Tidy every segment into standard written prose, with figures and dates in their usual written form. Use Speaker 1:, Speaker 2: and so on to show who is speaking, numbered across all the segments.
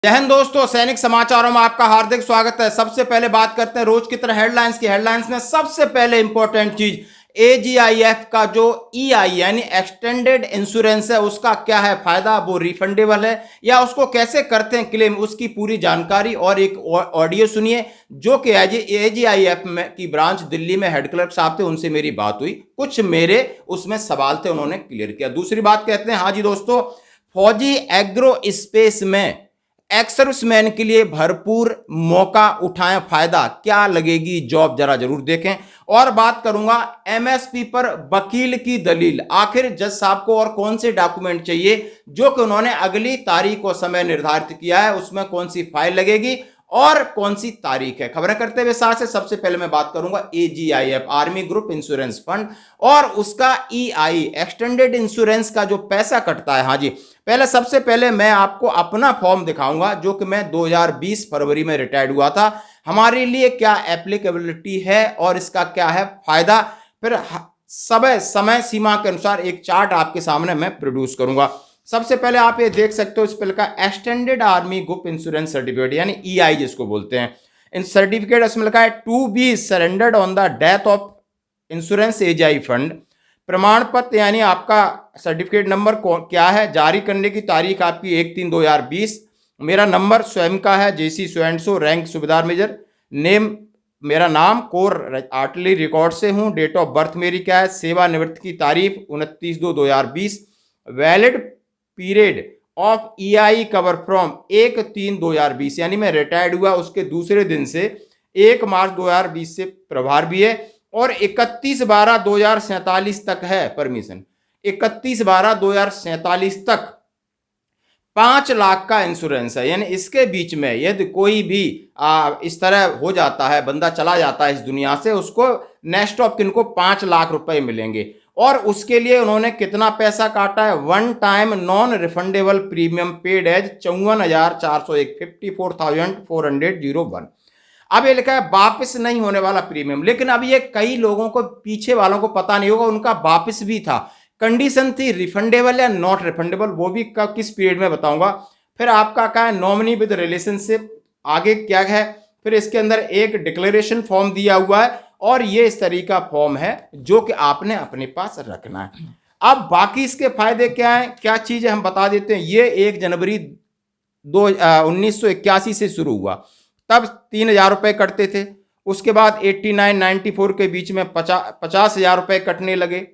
Speaker 1: जय हिंद दोस्तों, सैनिक समाचारों में आपका हार्दिक स्वागत है। सबसे पहले बात करते हैं रोज की तरह हेडलाइंस की। हेडलाइंस में सबसे पहले इंपॉर्टेंट चीज एजीआईएफ का जो ईआई यानी एक्सटेंडेड इंश्योरेंस है उसका क्या है फायदा, वो रिफंडेबल है या उसको कैसे करते हैं क्लेम, उसकी पूरी जानकारी और एक ऑडियो सुनिए जो कि एजीआईएफ में की ब्रांच दिल्ली में हेड क्लर्क साहब थे, उनसे मेरी बात हुई, कुछ मेरे उसमें सवाल थे, उन्होंने क्लियर किया। दूसरी बात कहते हैं, हाँ जी दोस्तों, फौजी एग्रो स्पेस में एक्स सर्विसमैन के लिए भरपूर मौका उठाएं, फायदा क्या लगेगी जॉब, जरा जरूर देखें। और बात करूंगा एमएसपी पर वकील की दलील, आखिर जज साहब को और कौन से डॉक्यूमेंट चाहिए जो कि उन्होंने अगली तारीख और समय निर्धारित किया है, उसमें कौन सी फाइल लगेगी और कौन सी तारीख है। खबरें करते हुए साथ से सबसे पहले मैं बात करूंगा एजीआईएफ आर्मी ग्रुप इंश्योरेंस फंड और उसका ईआई एक्सटेंडेड इंश्योरेंस का जो पैसा कटता है। हाँ जी, पहले सबसे पहले मैं आपको अपना फॉर्म दिखाऊंगा जो कि मैं 2020 फरवरी में रिटायर्ड हुआ था, हमारे लिए क्या एप्लीकेबिलिटी है और इसका क्या है फायदा। फिर समय सीमा के अनुसार एक चार्ट आपके सामने मैं प्रोड्यूस करूंगा। सबसे पहले आप ये देख सकते हो, इस पर लिखा extended army group insurance certificate यानी ईआई जिसको बोलते हैं। इन सर्टिफिकेट इसमें लिखा है to be surrendered on the death of insurance AGI fund. प्रमाण पत्र यानी आपका सर्टिफिकेट नंबर क्या है, जारी करने की तारीख आपकी 1/3/2020। मेरा नंबर स्वयं का है, जेसी स्वैंडसो, रैंक सूबेदार मेजर, नेम मेरा नाम, कोर आर्टिलरी रिकॉर्ड से हूँ, डेट ऑफ बर्थ मेरी क्या है, सेवानिवृत्ति की तारीख 29/2/2020, valid period of EI cover from 1/3/2020 यानी मैं रिटायर्ड हुआ उसके दूसरे दिन से 1 मार्च 2020 से प्रभार भी है, और 31/12/2047 तक है परमिशन। 31/12/2047 तक 5 लाख का इंश्योरेंस है, यानी इसके बीच में यदि कोई भी इस तरह हो जाता है, बंदा चला जाता है इस दुनिया से, उसको नेक्स्ट ऑफ किन को 5 लाख रुपए मिलेंगे। और उसके लिए उन्होंने कितना पैसा काटा है, one time non refundable premium paid as 54,401 54,401। अब ये लिखा है वापस नहीं होने वाला प्रीमियम, लेकिन अब ये कई लोगों को, पीछे वालों को पता नहीं होगा, उनका वापस भी था, कंडीशन थी रिफंडेबल या नॉट रिफंडेबल, वो भी कब किस पीरियड में बताऊंगा। फिर आपका क्या है नॉमिनी विद रिलेशनशिप, आगे क्या है, फिर इसके अंदर एक डिक्लेरेशन फॉर्म दिया हुआ है और ये इस तरीका फॉर्म है जो कि आपने अपने पास रखना है। अब बाकी इसके फायदे क्या हैं, क्या चीजें हम बता देते हैं। ये 1 जनवरी 1981 से शुरू हुआ, तब 3,000 रुपए कटते थे, उसके बाद 89-94 के बीच में 50,000 रुपए कटने लगे,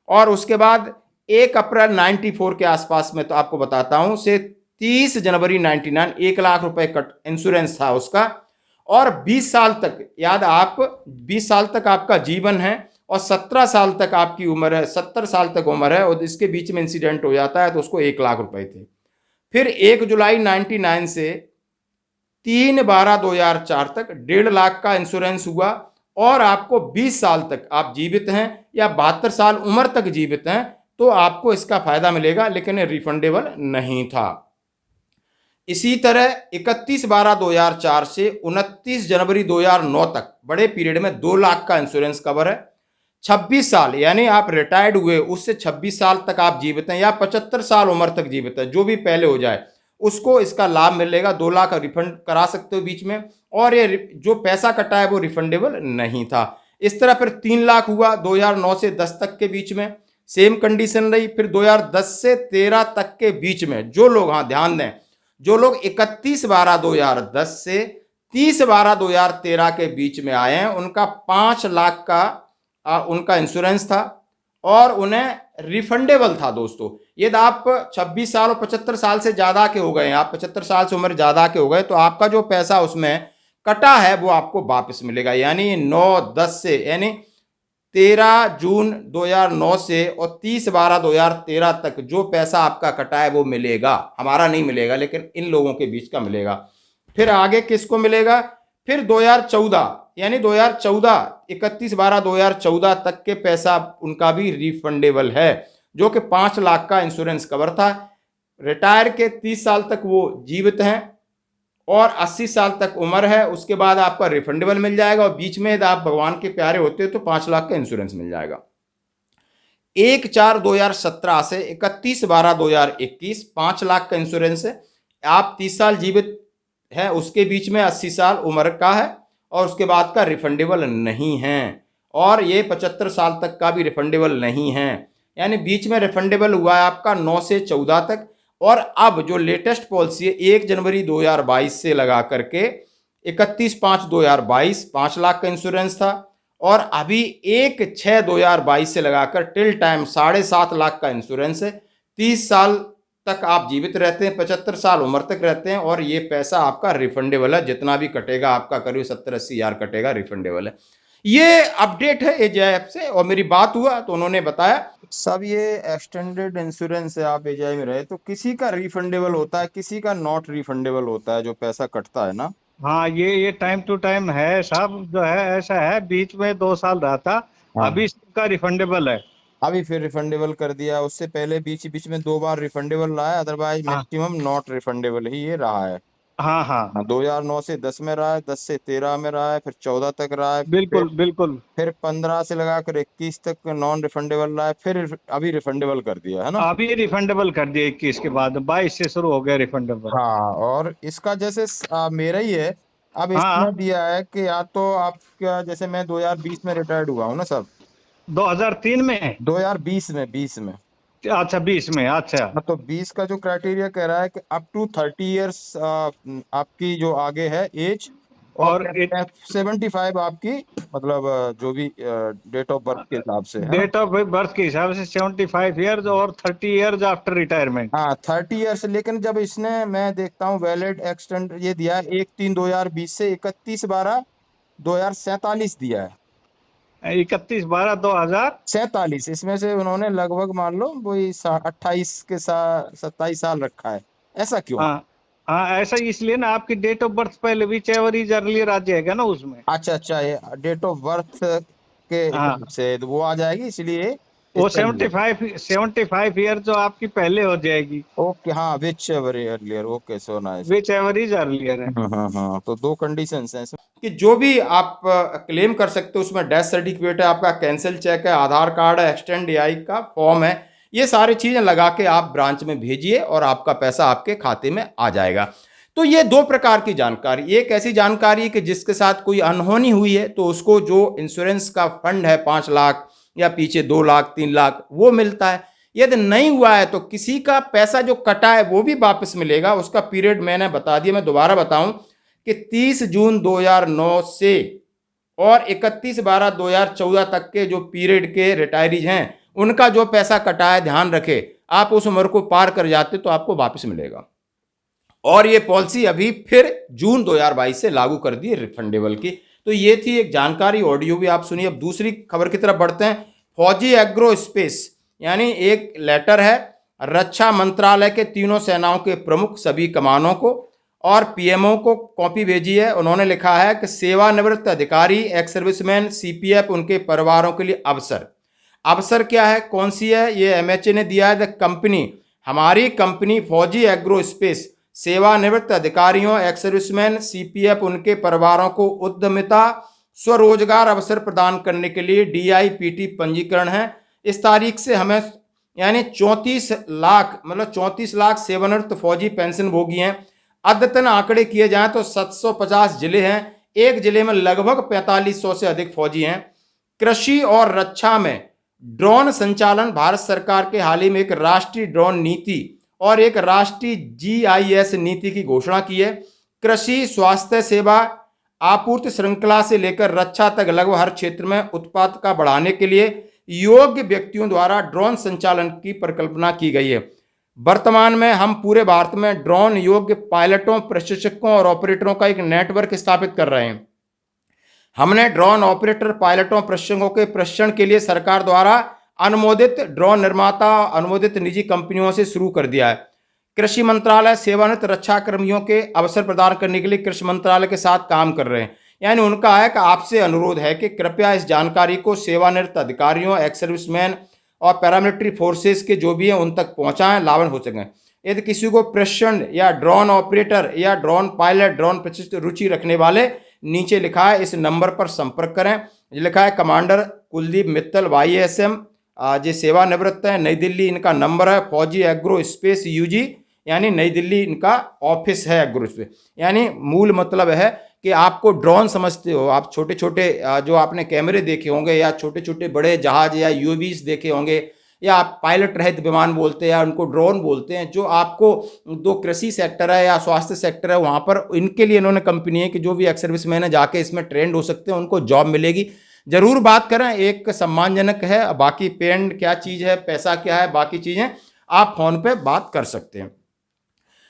Speaker 1: और उसके बाद 1 अप्रैल 94 के आसपास में, तो आपको बताता हूं, से 30 जनवरी 99 1 लाख रुपए कट इंश्योरेंस था उसका। और 20 साल तक, याद आप 20 साल तक आपका जीवन है और 17 साल तक आपकी उम्र है, 70 साल तक उम्र है और इसके बीच में इंसिडेंट हो जाता है तो उसको 1 लाख रुपए थे। फिर 1 जुलाई 99 से 3/12/2004 तक 1.5 लाख का इंश्योरेंस हुआ, और आपको 20 साल तक आप जीवित हैं या 72 साल उम्र तक जीवित हैं तो आपको इसका फायदा मिलेगा, लेकिन रिफंडेबल नहीं था। इसी तरह 31/12/2004 से 29 जनवरी 2009 तक बड़े पीरियड में 2 लाख का इंश्योरेंस कवर है। 26 साल यानी आप रिटायर्ड हुए उससे 26 साल तक आप जीवित हैं या 75 साल उम्र तक जीवित है, जो भी पहले हो जाए उसको इसका लाभ मिलेगा। 2 लाख रिफंड करा सकते हो बीच में, और ये जो पैसा कटा है वो रिफंडेबल नहीं था। इस तरह फिर 3 लाख हुआ 2009 से 10 तक के बीच में, सेम कंडीशन रही। फिर 2010 से 13 तक के बीच में जो लोग, हाँ ध्यान दें, जो लोग 31/12/2010 से 30/12/2013 के बीच में आए हैं उनका 5 लाख का उनका इंश्योरेंस था और उन्हें रिफंडेबल था। दोस्तों यदि आप 26 साल और 75 साल से ज्यादा के हो गए, आप 75 साल से उम्र ज्यादा के हो गए, तो आपका जो पैसा उसमें कटा है वो आपको वापस मिलेगा। यानी 9/10 से, यानी 13 जून 2009 से और 30/12/2013 तक जो पैसा आपका कटा है वो मिलेगा, हमारा नहीं मिलेगा लेकिन इन लोगों के बीच का मिलेगा। फिर आगे किसको मिलेगा, फिर 2014 यानी 2014 31/12/2014 तक के पैसा उनका भी रिफंडेबल है, जो कि 5 लाख का इंश्योरेंस कवर था। रिटायर के 30 साल तक वो जीवित हैं और 80 साल तक उम्र है, उसके बाद आपका रिफंडेबल मिल जाएगा, और बीच में यदि आप भगवान के प्यारे होते हो तो 5 लाख का इंश्योरेंस मिल जाएगा। 1/4/2017 से 31/12/2021 5 लाख का इंश्योरेंस है। आप 30 साल जीवित है, उसके बीच में 80 साल उम्र का है और उसके बाद का रिफंडेबल नहीं है, और ये 75 साल तक का भी रिफंडेबल नहीं है। यानी बीच में रिफंडेबल हुआ है आपका 9 से 14 तक। और अब जो लेटेस्ट पॉलिसी है 1 जनवरी 2022 से लगा करके 31/5/2022 5 लाख का इंश्योरेंस था, और अभी 1/6/2022 से लगाकर टिल टाइम 7.5 लाख का इंश्योरेंस है। 30 साल तक आप जीवित रहते हैं, 75 साल उम्र तक रहते हैं, और ये पैसा आपका रिफंडेबल है। जितना भी कटेगा आपका करीब 70-80 हज़ार कटेगा, रिफंडेबल है। ये अपडेट है एजेआईएफ से, और मेरी बात हुआ तो उन्होंने बताया सब ये एक्सटेंडेड इंश्योरेंस है। आप एजेआई में रहे तो किसी का रिफंडेबल होता है, किसी का नॉट रिफंडेबल होता है, जो पैसा कटता है ना।
Speaker 2: हाँ, ये टाइम टू टाइम है सब, जो है ऐसा है। बीच में 2 साल रहा था,
Speaker 1: हाँ,
Speaker 2: अभी इसका रिफंडेबल है।
Speaker 1: अभी फिर रिफंडेबल कर दिया। उससे पहले बीच बीच में 2 बार रिफंडेबल रहा है, अदरवाइज
Speaker 2: हाँ
Speaker 1: मैक्सिमम नॉट रिफंडेबल ही ये रहा है।
Speaker 2: हाँ हाँ,
Speaker 1: 2009 से 10 में रहा है, 10 से 13 में रहा है, फिर 14 तक रहा है,
Speaker 2: बिल्कुल बिल्कुल।
Speaker 1: फिर 15 से लगाकर 21 तक नॉन रिफंडेबल रहा है, फिर अभी रिफंडेबल कर दिया है ना।
Speaker 2: अभी रिफंडेबल कर दिया 21 के बाद, 22 से शुरू हो गया रिफंडेबल।
Speaker 1: हाँ, और इसका जैसे मेरा ही है। अब
Speaker 2: हाँ,
Speaker 1: इसमें दिया है कि या तो आपका, जैसे मैं 2020 में रिटायर्ड हुआ हूँ ना सर।
Speaker 2: 2003 में।
Speaker 1: 2020 में, 20 में।
Speaker 2: अच्छा, 20 में, अच्छा।
Speaker 1: हाँ, तो 20 का जो क्राइटेरिया कह रहा है कि अप टू 30 ईयर्स आपकी जो आगे है एज, और
Speaker 2: और
Speaker 1: 75 आपकी, मतलब जो भी डेट ऑफ बर्थ के हिसाब से है ना।
Speaker 2: डेट ऑफ बर्थ के हिसाब से 75 ईयर्स और 30 ईयर्स आफ्टर रिटायरमेंट।
Speaker 1: हाँ, 30 ईयर्स। लेकिन जब इसने, मैं देखता हूँ वैलिड एक्सटेंड ये दिया है 1/3/2020 से 31/12/2047 दिया है।
Speaker 2: 31/12/2000।
Speaker 1: 47, इसमें से उन्होंने लगभग मान लो वही 28 के साथ 27 साल रखा है। ऐसा क्यों?
Speaker 2: हाँ हाँ, ऐसा इसलिए ना, आपकी डेट ऑफ बर्थ पहले विच एवर इज अर्लियर आ जाएगा ना उसमें।
Speaker 1: अच्छा अच्छा, ये डेट ऑफ बर्थ के
Speaker 2: हाँ,
Speaker 1: हिसाब से तो वो आ जाएगी, इसलिए
Speaker 2: वो
Speaker 1: इसका दिया।
Speaker 2: 75 ईयर जो आपकी पहले हो जाएगी।
Speaker 1: ओके, हाँ, which ever earlier, okay, so nice.
Speaker 2: Which ever is earlier है।
Speaker 1: हाँ हाँ, तो 2 कंडीशंस हैं इसमें कि जो भी आप क्लेम कर सकते हो उसमें डेथ सर्टिफिकेट है, आपका कैंसिल चेक है, आधार कार्ड है, एक्सटेंड एआई का फॉर्म है। ये सारी चीजें लगा के आप ब्रांच में भेजिए और आपका पैसा आपके खाते में आ जाएगा। तो ये 2 प्रकार की जानकारी। एक ऐसी जानकारी है कि जिसके साथ कोई अनहोनी हुई है तो उसको जो इंश्योरेंस का फंड है 5 लाख या पीछे 2 लाख 3 लाख वो मिलता है। यदि नहीं हुआ है तो किसी का पैसा जो कटा है वो भी वापस मिलेगा। उसका पीरियड मैंने बता दिया, मैं दोबारा बताऊं कि 30 जून 2009 से और 31/12/2014 तक के जो पीरियड के रिटायरीज हैं उनका जो पैसा कटा है, ध्यान रखे, आप उस उम्र को पार कर जाते तो आपको वापस मिलेगा। और ये पॉलिसी अभी फिर जून 2022 से लागू कर दी है रिफंडेबल की। तो ये थी एक जानकारी, ऑडियो भी आप सुनिए। अब दूसरी खबर की तरफ बढ़ते हैं। फौजी एग्रो स्पेस, यानी एक लेटर है रक्षा मंत्रालय के तीनों सेनाओं के प्रमुख सभी कमानों को और पीएमओ को कॉपी भेजी है। उन्होंने लिखा है कि सेवानिवृत्त अधिकारी, एक्स सर्विसमैन, सीपीएफ, उनके परिवारों के लिए अवसर। अवसर क्या है, कौन सी है? ये एमएचए ने दिया है। द कंपनी, हमारी कंपनी फौजी एग्रो स्पेस सेवानिवृत्त अधिकारियों, एक्स सर्विसमैन, सीपीएफ, उनके परिवारों को उद्यमिता, स्वरोजगार अवसर प्रदान करने के लिए डीआईपीटी पंजीकरण है। इस तारीख से हमें यानी 34 लाख, मतलब 34 लाख सेवानिवृत्त फौजी पेंशन भोगी हैं। अद्यतन आंकड़े किए जाएं तो 750 जिले हैं। एक जिले में लगभग 4500 से अधिक फौजी हैं। कृषि और रक्षा में ड्रोन संचालन, भारत सरकार के हाल ही में एक राष्ट्रीय ड्रोन नीति और एक राष्ट्रीय जीआईएस नीति की घोषणा की है। कृषि, स्वास्थ्य सेवा, आपूर्ति श्रृंखला से लेकर रक्षा तक लगभग हर क्षेत्र में उत्पादकता बढ़ाने के लिए योग्य व्यक्तियों द्वारा ड्रोन संचालन की परिकल्पना की गई है। वर्तमान में हम पूरे भारत में ड्रोन योग्य पायलटों, प्रशिक्षकों और ऑपरेटरों का एक नेटवर्क स्थापित कर रहे हैं। हमने ड्रोन ऑपरेटर, पायलटों, प्रशिक्षकों के प्रशिक्षण के लिए सरकार द्वारा अनुमोदित ड्रोन निर्माता, अनुमोदित निजी कंपनियों से शुरू कर दिया है। कृषि मंत्रालय सेवानिवृत्त रक्षा कर्मियों के अवसर प्रदान करने के लिए कृषि मंत्रालय के साथ काम कर रहे हैं। यानी उनका है कि आपसे अनुरोध है कि कृपया इस जानकारी को सेवानिवृत्त अधिकारियों, एक्स सर्विसमैन और पैरामिलिट्री फोर्सेस के जो भी हैं उन तक पहुंचाएं, लाभान्वित हो सकें। यदि किसी को प्रशिक्षण या ड्रोन ऑपरेटर या ड्रोन पायलट, ड्रोन प्रशिक्षण रुचि रखने वाले, नीचे लिखा है इस नंबर पर संपर्क करें। लिखा है कमांडर कुलदीप मित्तल, वाईएसएम, जो सेवानिवृत्त है, नई दिल्ली, इनका नंबर है। फौजी एग्रो स्पेस यूजी, यानी नई दिल्ली इनका ऑफिस है गुरुज पे। यानी मूल मतलब है कि आपको ड्रोन समझते हो आप, छोटे छोटे जो आपने कैमरे देखे होंगे या छोटे छोटे बड़े जहाज या यूएवीज देखे होंगे, या आप पायलट रहित विमान बोलते हैं या उनको ड्रोन बोलते हैं, जो आपको दो कृषि सेक्टर है या स्वास्थ्य सेक्टर है वहाँ पर इनके लिए इन्होंने कंपनी है कि जो भी एक्स सर्विसमैन है जाके इसमें ट्रेंड हो सकते हैं, उनको जॉब मिलेगी। जरूर बात करें, एक सम्मानजनक है। बाकी पेंड क्या चीज़ है, पैसा क्या है, बाकी चीज़ें आप फोन पे बात कर सकते हैं।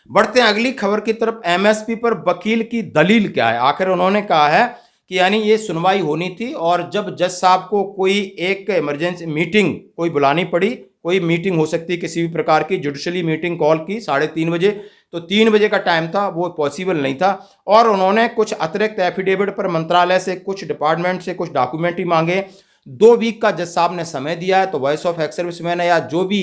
Speaker 1: बढ़ते हैं अगली खबर की तरफ। एमएसपी पर वकील की दलील क्या है। आखिर उन्होंने कहा है कि यानी ये सुनवाई होनी थी और जब जज साहब को कोई एक इमरजेंसी मीटिंग कोई बुलानी पड़ी, कोई मीटिंग हो सकती है किसी भी प्रकार की, जुडिशली मीटिंग कॉल की 3:30 बजे, तो 3 बजे का टाइम था, वो पॉसिबल नहीं था। और उन्होंने कुछ अतिरिक्त एफिडेविट पर मंत्रालय से, कुछ डिपार्टमेंट से कुछ डॉक्यूमेंट ही मांगे। 2 वीक का जज साहब ने समय दिया है, तो वॉइस ऑफ एक्स सर्विसमैन है या जो भी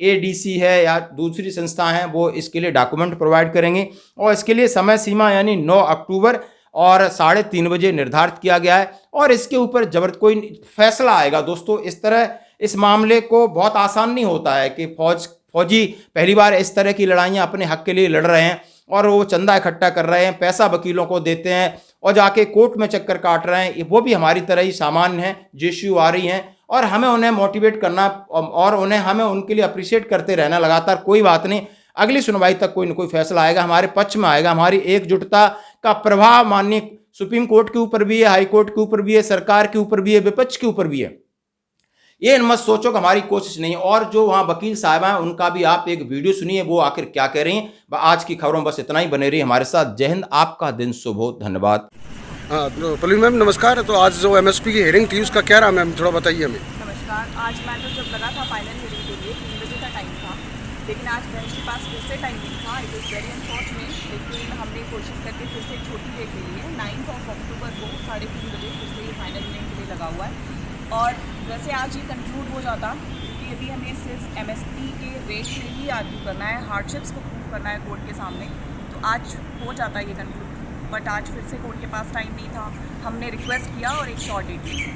Speaker 1: एडीसी है या दूसरी संस्था है वो इसके लिए डॉक्यूमेंट प्रोवाइड करेंगे। और इसके लिए समय सीमा यानी 9 अक्टूबर और 3:30 बजे निर्धारित किया गया है। और इसके ऊपर जबरदस्त कोई फैसला आएगा। दोस्तों इस तरह इस मामले को बहुत आसान नहीं होता है कि फौजी पहली बार इस तरह की लड़ाइयाँ अपने हक के लिए लड़ रहे हैं और वो चंदा इकट्ठा कर रहे हैं, पैसा वकीलों को देते हैं और जाके कोर्ट में चक्कर काट रहे हैं। वो भी हमारी तरह ही सामान्य हैं, जेशयू आ रही हैं और हमें उन्हें मोटिवेट करना और हमें उनके लिए अप्रिशिएट करते रहना लगातार। कोई बात नहीं, अगली सुनवाई तक कोई न कोई फैसला आएगा, हमारे पक्ष में आएगा। हमारी एकजुटता का प्रभाव माननीय सुप्रीम कोर्ट के ऊपर भी है, हाई कोर्ट के ऊपर भी है, सरकार के ऊपर भी है, विपक्ष के ऊपर भी है। ये मत सोचो कि हमारी कोशिश नहीं। और जो वहाँ वकील साहब हैं उनका भी आप एक वीडियो सुनिए, वो आखिर क्या कह रही हैं। आज की खबरों बस इतना ही, बने रही हमारे साथ। जय हिंद, आपका दिन शुभ हो, धन्यवाद।
Speaker 3: हाँ तो पल्लवी मैम नमस्कार। तो आज जो एमएसपी की हियरिंग थी उसका क्या रहा मैम, थोड़ा बताइए हमें।
Speaker 4: नमस्कार। आज मैटर जब लगा था फाइनल हियरिंग के लिए 3 बजे का टाइम था, लेकिन आज बेंच के पास फिर से टाइम नहीं था। इट इज़ वेरी अनफॉर्चुनेट, लेकिन हमने कोशिश करके फिर से एक छोटी डेट ले ली है। 9 अक्टूबर को 3:30 बजे फिर से ये फाइनल हियरिंग के लिए लगा हुआ है। और वैसे आज ये कंक्लूड हो जाता, क्योंकि यदि हमें सिर्फ एमएसपी के रेट से ही आर्ग्यू करना है, हार्डशिप्स को प्रूव करना है कोर्ट के सामने, तो आज हो जाता ये कंक्लूड। बट आज फिर से कोर्ट के पास टाइम नहीं था, हमने रिक्वेस्ट किया और एक शॉर्ट डेट ली।